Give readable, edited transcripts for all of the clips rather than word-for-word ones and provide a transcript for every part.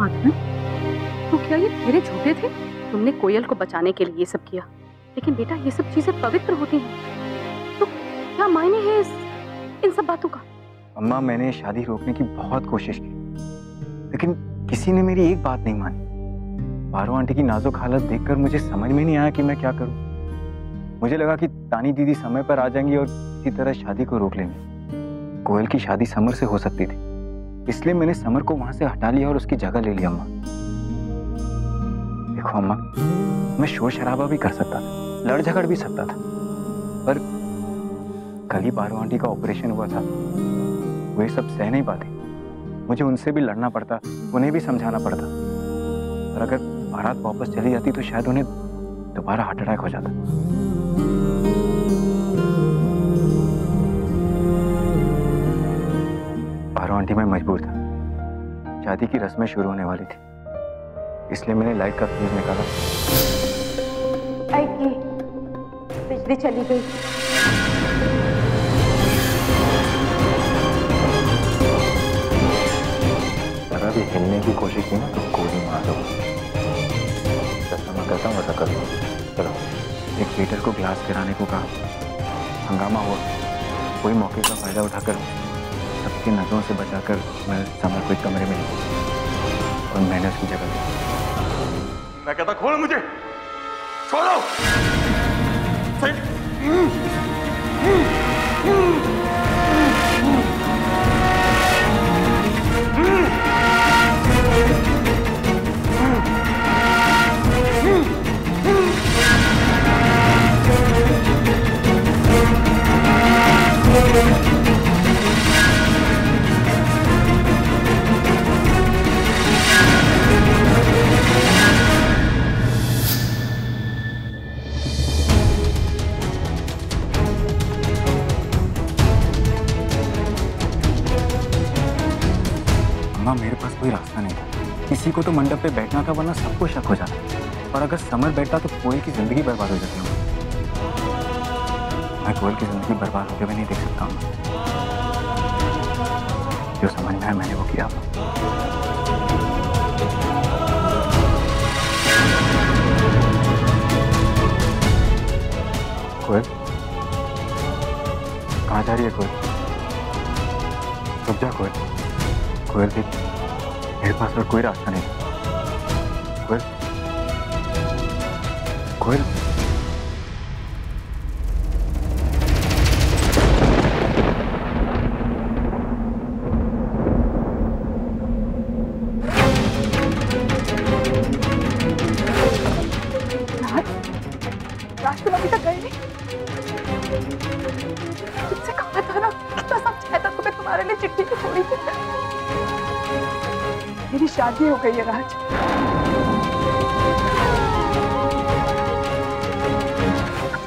बात है? तो क्या ये फेरे झूठे थे? तुमने कोयल को बचाने के लिए ये सब किया, लेकिन बेटा ये सब चीजें पवित्र होती हैं, तो क्या मायने हैं इन सब बातों का? अम्मा, मैंने शादी रोकने की बहुत कोशिश की, लेकिन किसी ने मेरी एक बात नहीं मानी। पारो आंटी की नाजुक हालत देखकर मुझे समझ में नहीं आया कि मैं क्या करूं। मुझे लगा कि तानी दीदी समय पर आ जाएंगी और किसी तरह शादी को रोक लेंगे। कोयल की शादी समर से हो सकती थी, इसलिए मैंने समर को वहां से हटा लिया और उसकी जगह ले लिया। अम्मा देखो अम्मा, मैं शोर शराबा भी कर सकता था, लड़ झगड़ भी सकता था, पर कल ही पारो आंटी का ऑपरेशन हुआ था, वो ये सब सह नहीं पाते। मुझे उनसे भी लड़ना पड़ता, उन्हें भी समझाना पड़ता, और अगर बारात वापस चली जाती तो शायद उन्हें दोबारा हार्ट अटैक हो जाता। पारो आंटी मैं मजबूर था, शादी की रस्में शुरू होने वाली थी, इसलिए मैंने लाइट का फ्यूज निकाला। बिजली चली गई। अगर भी हिलने की कोशिश की ना तो गोली मार दो। जैसा मैं कहता हूँ वैसा कर दो। चलो, एक वेटर को ग्लास गिराने को कहा, हंगामा हुआ। कोई मौके का फायदा उठाकर सबकी नजरों से बचाकर मैं समर को एक कमरे में लिया और मैंने उसकी जगह ली। मैं कहता खोलो मुझे, छोड़ो। मेरे पास कोई रास्ता नहीं था। किसी को तो मंडप पे बैठना था, वरना सबको शक हो जाता। और अगर समर बैठता तो कोयल की जिंदगी बर्बाद हो जाती। मैं कोयल की जिंदगी बर्बाद होते हुए नहीं देख सकता हूँ। जो समझ में आया मैंने वो किया। कोयल कहाँ जा रही है? कोयल रुक जा। कोयल कोयल देख, मेरे पास और कोई रास्ता नहीं। कोयल कोयल रास्ते में अभी तक गए नहीं। तुमसे कहा था ना, इतना सब चाहता तुम्हें तुम्हारे लिए चिट्ठी की थोड़ी सी। मेरी शादी हो गई है राज।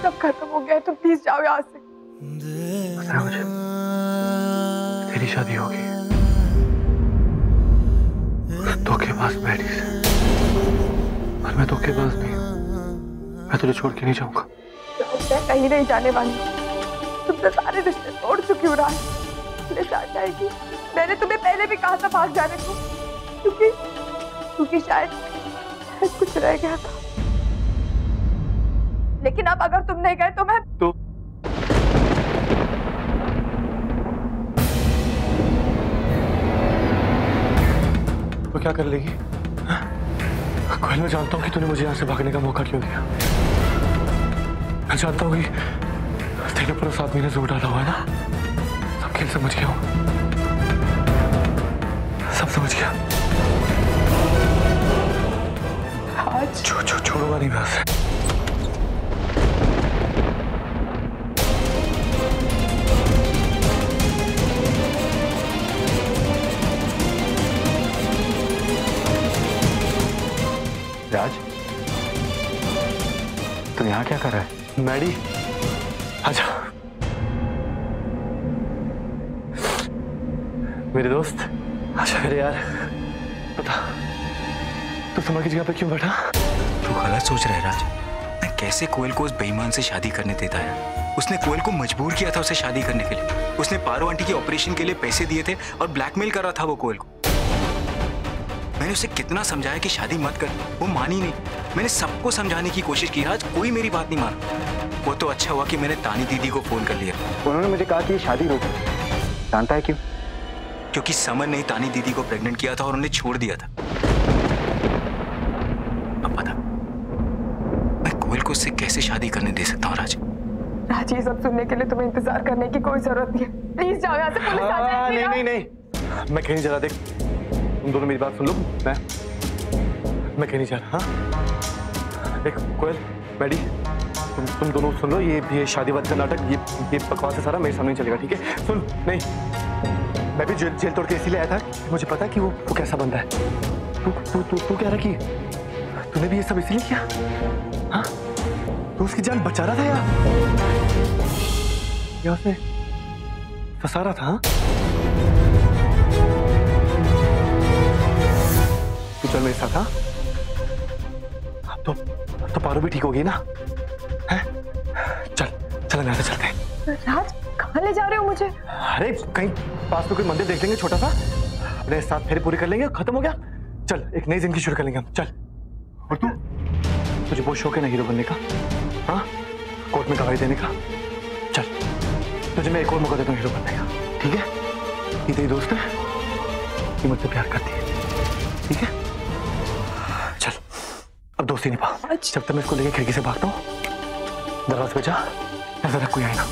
सब खत्म हो गया है, तुम प्लीज जाओ यहाँ से। तेरी शादी हो गई धोखेबाज बैठी से, और मैं धोखेबाज नहीं हूँ। मैं तुझे छोड़ के नहीं जाऊंगा। मैं कहीं नहीं जाने वाली। तुमसे सारे रिश्ते तोड़ चुकी हूँ राज। ले जाएगी। मैंने तुम्हें पहले भी कहा था भाग जाने को, क्योंकि शायद कुछ रह गया था। लेकिन अब अगर तुम नहीं गए तो मैं तो क्या कर लेगी? कोयल, मैं जानता हूँ कि तूने मुझे यहाँ से भागने का मौका क्यों दिया। मैं जानता हूँ कि तेरे पर 7 महीने जोर डाला हुआ है ना। सब खेल समझ गया हूँ, सब समझ गया। छोड़ूंगा नहीं मैं उसे। राज, तू यहाँ क्या कर रहा है? मैडी, आजा। मेरे दोस्त, आजा मेरे यार। बता, तू समर की जगह पे क्यों बैठा? तू गलत सोच रहा है राज। मैं कैसे कोयल को उस बेईमान से शादी करने देता है? उसने कोयल को मजबूर किया था उसे शादी करने के लिए। उसने पारो आंटी के ऑपरेशन के लिए पैसे दिए थे और ब्लैकमेल कर रहा था वो कोयल को। मैंने उसे कितना समझाया कि शादी मत कर, वो मानी नहीं। मैंने सबको समझाने की कोशिश की राज, कोई मेरी बात नहीं माना। वो तो अच्छा हुआ कि मैंने तानी दीदी को फोन कर लिया। उन्होंने मुझे कहा कि ये शादी रोक। जानता है क्यों? क्योंकि समर ने तानी दीदी को प्रेग्नेंट किया था और उन्हें छोड़ दिया था। अब बता, मैं कोयल को उससे कैसे शादी करने दे सकता हूँ राज? राज, ये सब सुनने के लिए तुम्हें इंतजार करने की कोई जरूरत नहीं है। प्लीज जाओ यहाँ से, पुलिस आ जाएगी। नहीं नहीं, मैं कहीं नहीं जा रहा। देख, तुम दोनों मेरी बात सुन लो। मैं कहीं नहीं जा रहा। हाँ देख कोयल, मैडी, तुम दोनों सुन लो। ये शादीवाद का नाटक, ये बकवास है सारा, मेरे सामने चलेगा, ठीक है? सुन, नहीं, मैं भी जेल तोड़ के इसीलिए आया था, मुझे पता है कि वो कैसा बंदा है। तू कह रहा कि तूने भी ये सब इसीलिए किया? हाँ, तू उसकी जान बचा रहा था या उसे फंसा रहा था? हाँ, तू चल मेरे साथ। हाँ, अब तो पारो भी ठीक होगी ना? है? चल यहाँ से चलते हैं। राज, कहाँ ले जा रहे हो मुझे? अरे कहीं पास में कोई मंदिर देख लेंगे छोटा सा, अपने साथ फेरे पूरी कर लेंगे, खत्म हो गया। चल, एक नई जिंदगी शुरू कर लेंगे हम। चल। और तुझे बहुत शौक है ना हीरो बनने का? हाँ, कोर्ट में गवाही देने का? चल, तुझे मैं एक और मौका देता हूँ हीरो बनने का, ठीक है? ये तेरी दोस्त है, ये मुझसे प्यार करती है, ठीक है? चल, अब दोस्ती निभा। जब तक मैं इसको लेके खिड़की से भागता हूँ, दरवाजे पे जा, नजर रख कोई आए ना।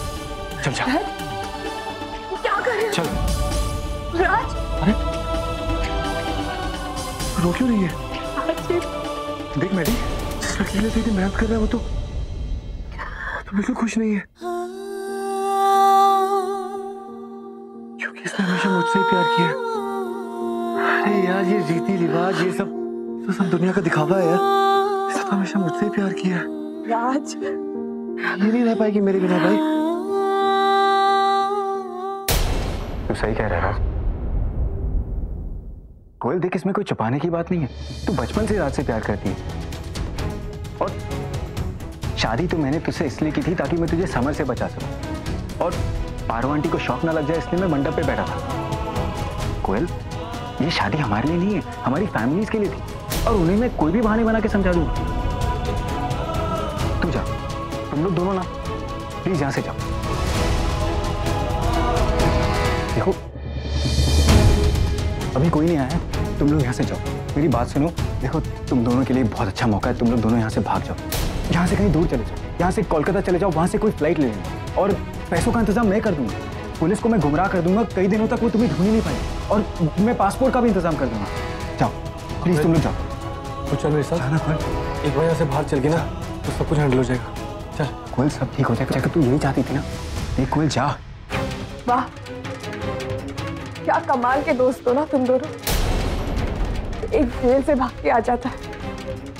चल जा। क्या कर रहे हो? चल। राज, अरे रो क्यों रही है? देख मैडी, जिस लड़की के लिए तेरी मेहनत कर रहा है वो तो बिल्कुल खुश नहीं है, क्योंकि इसने हमेशा मुझसे ही प्यार किया। अरे यार, ये रीति रिवाज, ये सब दुनिया का दिखावा है यार। इसने तो हमेशा मुझसे ही प्यार किया। राज, ये नहीं रह पाएगी मेरे बिना भाई। तू सही कह रहा है राज। कोयल देख, इसमें कोई छुपाने की बात नहीं है। तू बचपन से राज से प्यार करती है, और शादी तो मैंने तुझसे इसलिए की थी ताकि मैं तुझे समर से बचा सकूं, और पारो आंटी को शौक ना लग जाए इसलिए मैं मंडप पे बैठा था। कोयल, ये शादी हमारे लिए नहीं है, हमारी फैमिलीज के लिए थी, और उन्हें मैं कोई भी बहाने बना के समझा दूंगा। तू जा, तुम लोग दोनों ना प्लीज यहां से जाओ। देखो, अभी कोई नहीं आया है, तुम लोग यहाँ से जाओ। मेरी बात सुनो, देखो तुम दोनों के लिए बहुत अच्छा मौका है, तुम लोग दोनों यहाँ से भाग जाओ, यहाँ से कहीं दूर चले जाओ, यहाँ से कोलकाता चले जाओ, वहाँ से कोई फ्लाइट ले लेना, और पैसों का इंतजाम मैं कर दूंगा। पुलिस को मैं गुमराह कर दूंगा, कई दिनों तक वो तुम्हें ढूंढ ही नहीं पाएगी, और मैं पासपोर्ट का भी इंतजाम कर दूंगा। जाओ प्लीज, तुम लोग जाओ। तो चल मेरे साथ। जाना कोयल, एक बार यहाँ से बाहर चल गई ना तो सब कुछ हैंडल हो जाएगा। चल कोयल, सब ठीक हो जाएगा। तू यही चाहती थी ना? देख कोयल, जा। वाह, क्या कमाल के दोस्त हो ना तुम दोनों। एक जेल से भाग के आ जाता है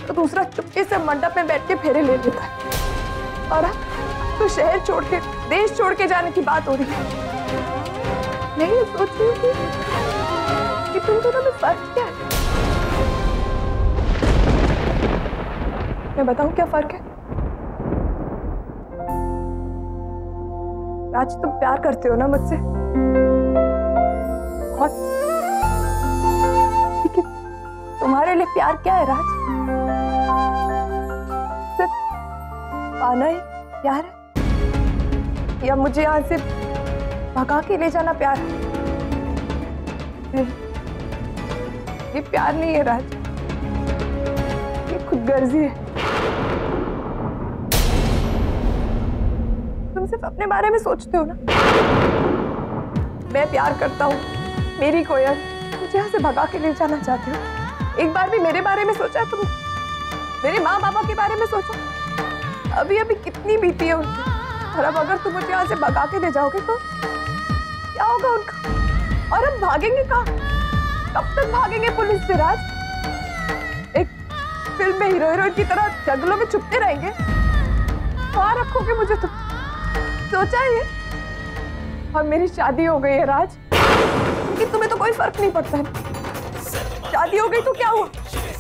तो दूसरा चुपके से मंडप में बैठ के फेरे ले लेता है, और अब तो शहर छोड़ के, देश छोड़ के जाने की बात हो रही है। मैं ये सोच रही थी कि तुम दोनों में फर्क क्या है। मैं बताऊं क्या फर्क है? राज, तुम प्यार करते हो ना मुझसे बहुत, लेकिन तुम्हारे लिए प्यार क्या है राज? सिर्फ पाना ही प्यार है, या मुझे यहाँ से भगा के ले जाना प्यार है? नहीं, ये प्यार नहीं है राज, ये खुदगर्जी है। तुम सिर्फ अपने बारे में सोचते हो ना। मैं प्यार करता हूँ, मेरी कोयल, मुझे यहाँ से भगा के ले जाना चाहती हो। एक बार भी मेरे बारे में सोचा तुम? मेरे माँ बाबा के बारे में सोचा? अभी अभी कितनी बीती है उनकी, और अब अगर तुम मुझे यहाँ से भगा के ले जाओगे तो क्या होगा उनका? और हम भागेंगे कहाँ? कब तक भागेंगे पुलिस से राज? एक फिल्म में हीरो हीरोइन की तरह जंगलों में छुपते रहेंगे? कहाँ रखोगे मुझे तुम? सोचा ये? और मेरी शादी हो गई है राज, क्योंकि तुम्हें तो कोई फर्क नहीं पड़ता है। शादी हो गई तो क्या हुआ?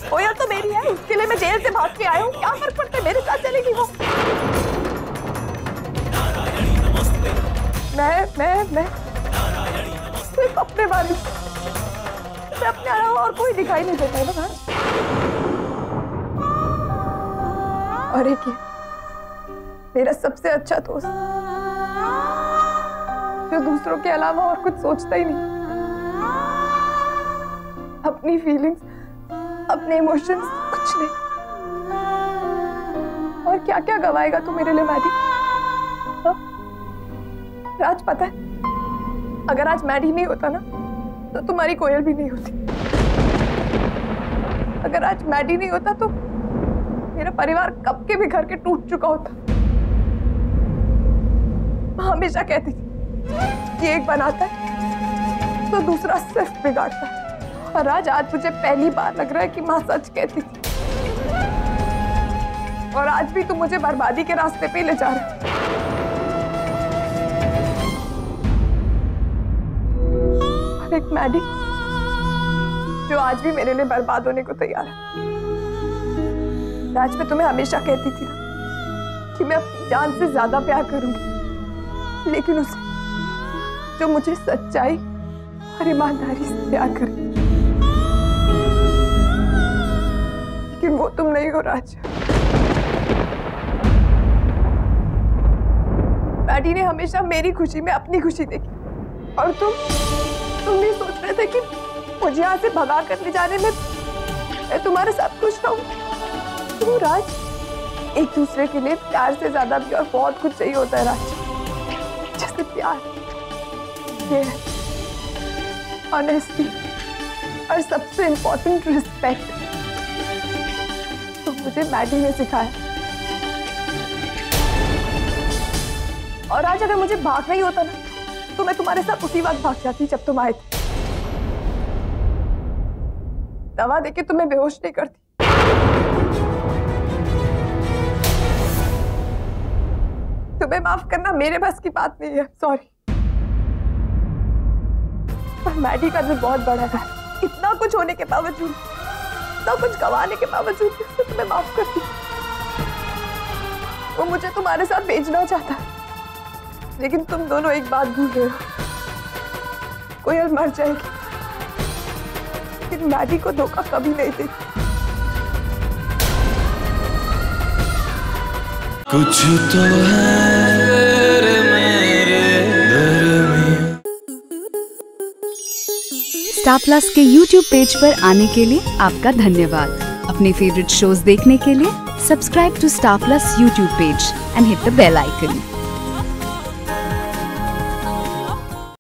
कोयल तो मेरी है, उसके लिए मैं जेल से भाग के आया हूँ, क्या फर्क पड़ता है? मेरे साथ चलेगी वो। मैं सिर्फ अपने बारे में, में अपने अलावा और कोई दिखाई नहीं देता है ना राज। और एक ये मेरा सबसे अच्छा दोस्त जो दूसरों के अलावा और कुछ सोचता ही नहीं, अपनी फीलिंग्स, अपने इमोशंस कुछ नहीं। और क्या क्या गवाएगा तू मेरे लिए मैडी? राज पता है, अगर आज मैडी नहीं होता ना तो तुम्हारी कोयल भी नहीं होती। अगर आज मैडी नहीं होता तो मेरा परिवार कब के भी घर के टूट चुका होता। मैं हमेशा कहती थी कि एक बनाता है तो दूसरा सिर्फ बिगाड़ता है, और आज मुझे पहली बार लग रहा है कि माँ सच कहती थी। और आज भी तुम मुझे बर्बादी के रास्ते पे ले जा रहे हो। और एक मैडी जो आज भी मेरे लिए बर्बाद होने को तैयार है। आज मैं तुम्हें हमेशा कहती थी ना कि मैं अपनी जान से ज्यादा प्यार करूंगी, लेकिन उसे जो मुझे सच्चाई और ईमानदारी से प्यार करे। लेकिन वो तुम नहीं हो राज। मैडी ने हमेशा मेरी खुशी में अपनी खुशी देखी, और तुम भी सोच रहे थे कि मुझे यहाँ से भगा कर ले जाने में मैं तुम्हारे साथ खुश रहूं। तुम राज, एक दूसरे के लिए प्यार से ज्यादा भी और बहुत कुछ चाहिए होता है राज, जैसे प्यार, ये ऑनेस्टी और सबसे इम्पोर्टेंट रिस्पेक्ट। तो मुझे मैडी ने सिखाया। और आज अगर मुझे भागना ही होता ना तो मैं तुम्हारे साथ उसी वक्त भाग जाती जब तुम आए थे। दवा देके तुम्हें बेहोश नहीं करती। तुम्हें माफ करना मेरे बस की बात नहीं है, सॉरी। पर मैडी का दिल बहुत बड़ा है। इतना कुछ होने के बावजूद, इतना कुछ गंवाने के बावजूद भी तुम्हें माफ करती। वो मुझे तुम्हारे साथ भेजना चाहता है, लेकिन तुम दोनों एक बात भूल रहे हो, कोयल मर जाएगी लेकिन मैडी को धोखा कभी नहीं देगी। कुछ तो है मेरे घर में। स्टार प्लस के YouTube पेज पर आने के लिए आपका धन्यवाद। अपने फेवरेट शोज देखने के लिए subscribe to Star Plus YouTube page and hit the bell icon.